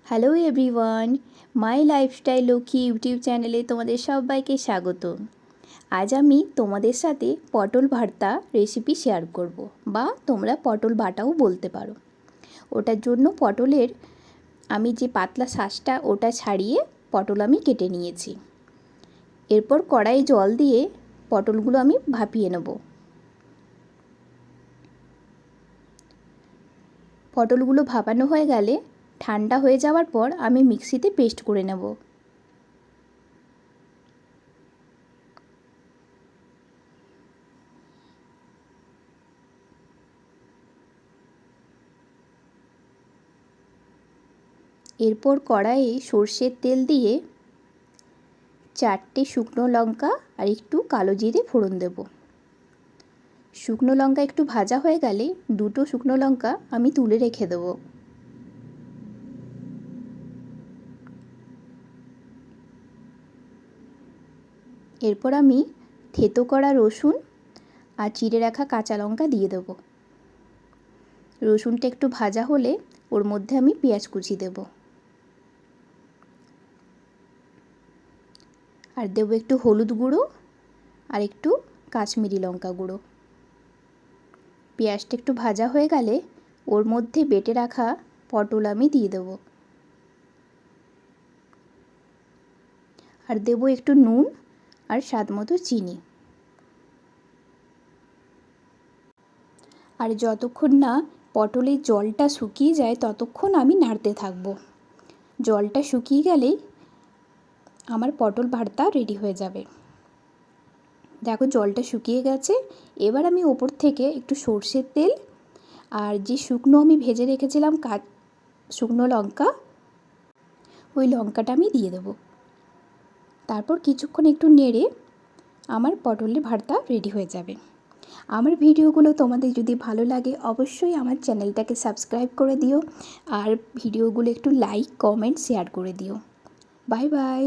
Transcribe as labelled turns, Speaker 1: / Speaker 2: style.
Speaker 1: Hello everyone, মাই lifestyle Lakshmi YouTube চ্যানেলে তোমাদের সবাইকে স্বাগত। আজ আমি তোমাদের সাথে পটল ভর্তা রেসিপি শেয়ার করব, বা তোমরা পটল বাটাও বলতে পারো। ওটার জন্য পটলের আমি যে পাতলা শাঁসটা ওটা ছাড়িয়ে পটল আমি কেটে নিয়েছি। এরপর কড়াই জল দিয়ে পটলগুলো আমি ভাপিয়ে নেব। পটলগুলো ভাপানো হয়ে গেলে ঠান্ডা হয়ে যাওয়ার পর আমি মিক্সিতে পেস্ট করে নেব। এরপর কড়াইয়ে সর্ষের তেল দিয়ে 4টে শুকনো লঙ্কা আর একটু কালো জিরে ফোড়ন দেব। শুকনো লঙ্কা একটু ভাজা হয়ে গেলে 2টো শুকনো লঙ্কা আমি তুলে রেখে দেব। এরপর আমি থেতো করা রসুন আর চিড়ে রাখা কাঁচা লঙ্কা দিয়ে দেব। রসুনটা একটু ভাজা হলে ওর মধ্যে আমি পেঁয়াজ কুচি দেব, আর দেবো একটু হলুদ গুঁড়ো আর একটু কাশ্মীরি লঙ্কা গুঁড়ো। পেঁয়াজটা একটু ভাজা হয়ে গেলে ওর মধ্যে বেটে রাখা পটল আমি দিয়ে দেব, আর দেবো একটু নুন আর স্বাদ মতো চিনি। আর যতক্ষণ না পটলের জলটা শুকিয়ে যায় ততক্ষণ আমি নাড়তে থাকবো। জলটা শুকিয়ে গেলেই আমার পটল ভর্তা রেডি হয়ে যাবে। দেখো জলটা শুকিয়ে গেছে। এবার আমি ওপর থেকে একটু সর্ষের তেল আর যে শুকনো আমি ভেজে রেখেছিলাম শুকনো লঙ্কা, ওই লঙ্কাটা আমি দিয়ে দেবো। তারপর কিছুক্ষণ একটু নেড়ে আমার পটলের ভর্তা রেডি হয়ে যাবে। আমার ভিডিওগুলো তোমাদের যদি ভালো লাগে অবশ্যই আমার চ্যানেলটাকে সাবস্ক্রাইব করে দিও, আর ভিডিওগুলো একটু লাইক, কমেন্ট, শেয়ার করে দিও। Bye bye.